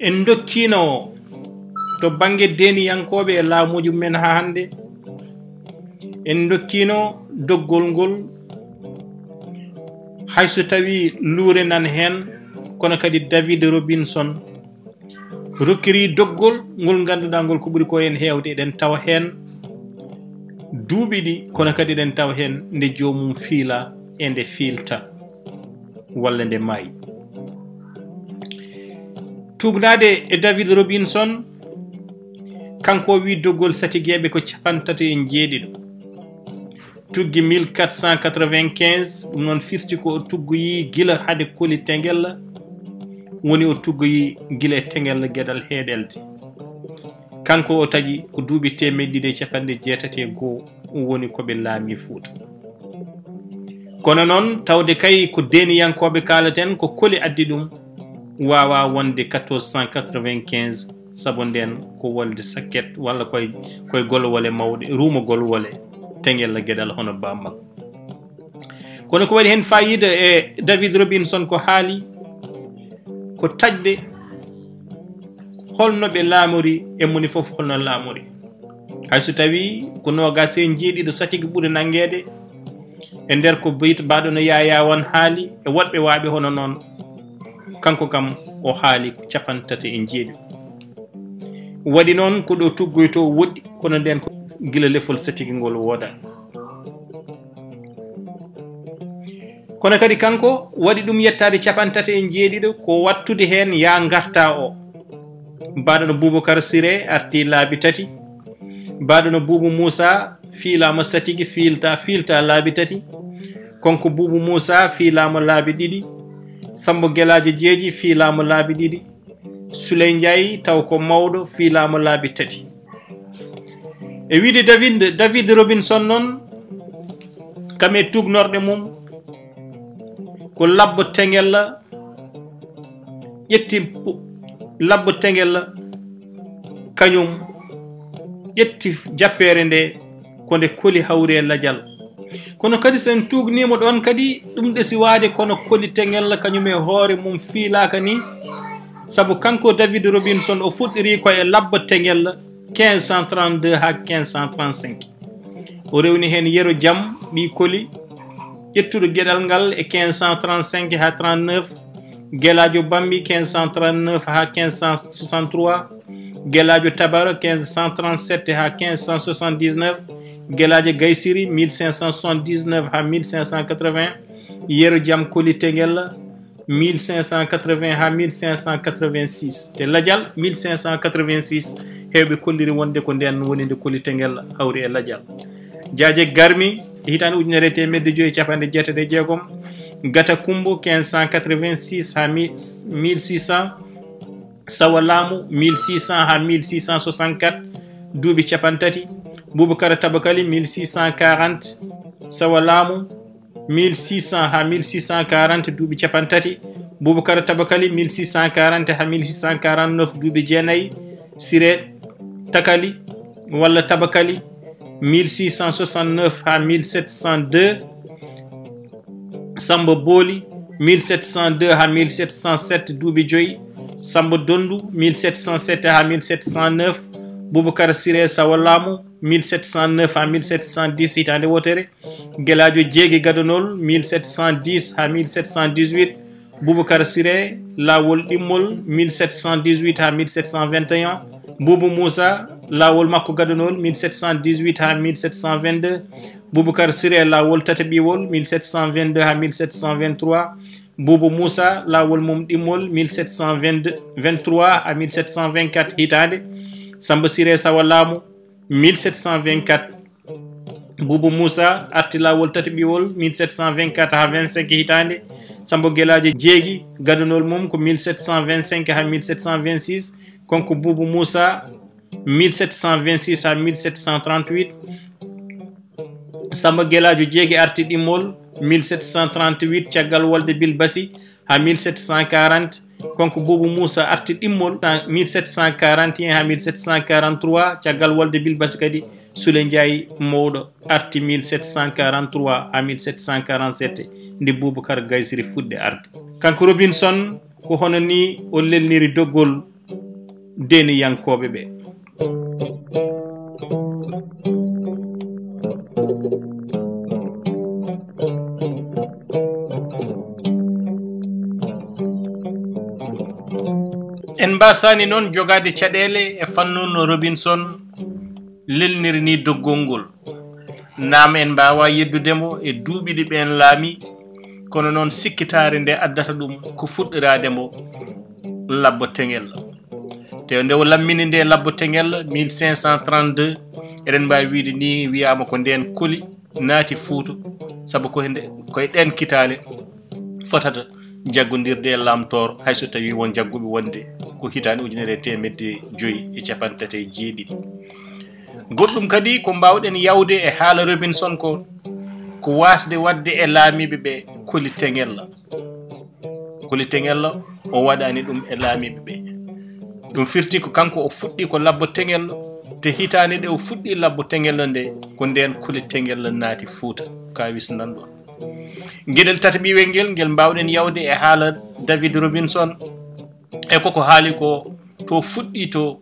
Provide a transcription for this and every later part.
en dokkino to bange deniyankoɓe e laamuji men ha hande en dokkino doggol ngol hayso tawi luure nan hen kono kadi David Robinson rokkiri doggol ngol ganduɗa ngol ko ɓuuri ko hen hewde eɗen tawa hen duuɓi ɗi kono kadi eɗen tawa hen nde jomum fiila e nde fiilta walla nde maayi. tugnade e David Robinson kanko wi doggol Satigeebe ko 37 tuggi 1495 ɗum noon firti ko o tuggoyi gila hade koli tengella woni o tuggoyi gila e tengella gueɗal heeɗelde kanko o tagi ko duuɓi 281 woni koɓe laami Fuuta. kono noon tawde kay ko deniyankoɓe kalaten ko koli addi ɗum wawa wonde 1495 saabu nden ko wolde sakket walla koye golwole mawɗe ruuma golwole tengella gueɗal hono ba makko. kono ko waɗi hen fayida e David Robinson ko haali ko tajde holno ɓe laamori e moni foof holno laamori hayso tawi ko nogas e jeeɗiɗo Satigue ɓuuri nanguede e nder ko mbaɗo no Yaya won haali e woɗɓe waaɓe hono noon kanko kam o haali ko 37 waɗi noon ko ɗo tuggoyto woɗɗi kono nden ko gila lefol Satigue ngol wooda. kono kadi kanko waɗi ɗum yettade 37 ko wattude hen ya garta o mbaɗono Boubacar Siré arti laabi 3 mbaɗono Boubou Moussa fiilama Satigue fiilta laabi 3 konko Boubou Moussa fiilama laabi 2 Sambo Guelaji Jeeji fiilama laabi 2 Souley Ndiaye taw ko mawɗo fiilama laabi 3 e wiide David Robinson noon kam e tugnorɗe mum ko labbo tengella ƴetti labbo tengella kañum ƴetti jappere nde ko nde koli hawri e ladial kono kadi sen tugnimo ɗon kadi ɗum ɗesi waade kono koli tengella kañum e hoore mum fiilaka ni saabu kanko David Robinson o fuɗɗiri koye labbo tengella 1532 ha 1535 o rewni hen yero jaam ɗi koli ƴettuɗo gueɗal ngal e 1535 ha 39 guelajo Bambi 1539 ha 1563 guelajo Tabara 1537 ha 1579 guelajo Gaysiri 1579 ha 1580 yero jaam koli tengella 1580 ha 1586 te ladial 1586 hewɓe kolliri wonde ko nden woni nde koli tengella hawri e ladial Diadje Garmi hitande 1986 Gata Kumbo 1586 ha 1600 Sawa Laamu 1600 ha 1664 duuɓi 30 Boubacar Tabakali 1640 Sawa Laamu 1600 ha 1640 duuɓi 30 Boubacar Tabakali 1640 ha 1649 duuɓi 9 Siré Takali walla Tabakali 1669 ha 1702 Samba Booli 1702 ha 1707 duuɓi 5 Samba Dondu 1707 ha 1709 Boubacar Siré Sawa Laamu 1709 ha 1710 hitande wotere guelajo Jeegi Gadanol 1710 ha 1718 Boubacar Siré lawol ɗimmol 1718 ha 1721 Boubou Moussa lawol makko Gadanol 1718 ha 1722 Boubacar Siré lawol tataɓiwol 1722 ha 1723 Boubou Moussa lawol mum ɗimmol 1723 ha 1724 hitande Samba Siré Sawa Laamu 1724 Boubou Moussa arti lawol tataɓiwol 1724 ha 25 hitande Sambo Guelaji Jeegi Gadanol mum ko 1725 ha 1726 konko Boubou Moussa 1726 ha 1738 Samba Guelajo Jeegi arti ɗimmol 1738 caggal wolde Bilbasi ha 1740 konko Boubou Moussa arti ɗimmol 1741 ha 1743 caggal wolde Bilbasi kadi Souley Ndiaye mawɗo arti 1743 ha 1747 nde Boubacar Gaysiri fuɗɗe arde kanko Robinson ko hono ni o lelniri doggol deniyankoɓe ɓe. En mbasani noon jogade caɗele e fannu no Robinson lelniri ni doggol ngol. Naam en mbawa yeddudemo e duuɓi ɗi ɓen laami, kono noon sikkitare nde addata ɗum ko fuɗɗirademo labbo teŋel. te nde o lammini nde labbo teŋel 1532 eɗen mbawi wiide ni wiyama ko nden koli naati Fuuta, saabu koye ɗen kitale fotata jaggodirde e lamtoro, hayso tawi won jagguɓe wonde ko hitande 1937. Goɗɗum kadi ko mbawɗen yawde e haala Robinson ko wasde wadde e laamiɓe ɓe koli teŋella. Koli teŋella o waɗani ɗum e laamiɓe ɓe. ɗum firti ko kanko o fuɗɗi ko labbo teŋella, te hitande ɗe o fuɗɗi labbo teŋella nde ko nden koli teŋella naati Fuuta kawis nan ɗon. Gueɗel tataɓiwel ngel ngel mbawɗen yawde e haala David Robinson e koko haali ko to fuɗɗi to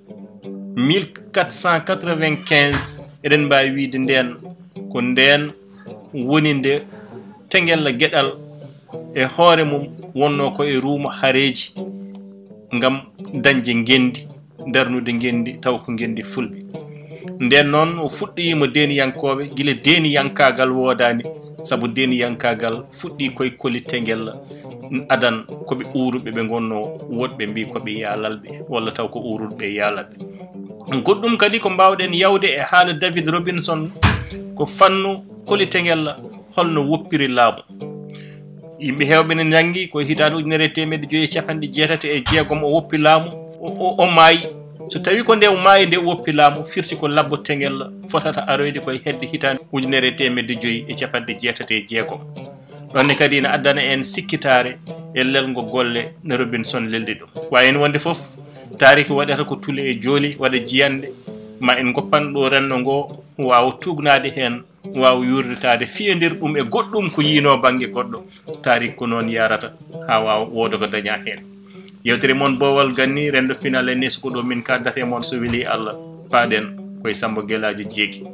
1495 eɗen mbawi wiide nden ko nden woni nde teŋella gueɗal e hoore mum wonno ko e ruuma hareji ngam dañde ngendi, darnude ngendi taw ko ngendi fulɓe. Nden noon o fuɗɗiyimo deniyankoɓe gila deniyankagal wodani, saabu deniyankagal fuɗɗi koye koli teŋella adan koɓe uruɓe ɓe gonno, woɗɓe mbi koɓe yalalɓe walla taw ko uruɓe yalalɓe. Goɗɗum kadi ko mbawɗen yawde e haala David Robinson ko fannu koli teŋella holno woppiri laamu. Yimɓe hewɓe ne jangi ko hitande 1986 o woppi laamu, o maayi. So tawi ko nde o maayi nde woppi laamu, firti ko labbo teŋella fotata aroyde koye hedde hitande 1986. ɗonne kadi ne addana en sikkitare e lelgo golle no Robinson leldi ɗum. Wayno wonde foof tariki waɗata ko tule e jooli waɗa jiyande, ma en goppan ɗo renno ngo wawa tugnade hen, wawa yurditade fiyodir ɗum e goɗɗum ko yino banggue goɗɗo. Tarik ko noon yarata ha wawa woda ko daña hen. Yewtere moon Bowal ganni rendo pinal e nesuko ɗo min kaddate moon so weeli Allah, paaɗen koye Samba Guelaji jeeki.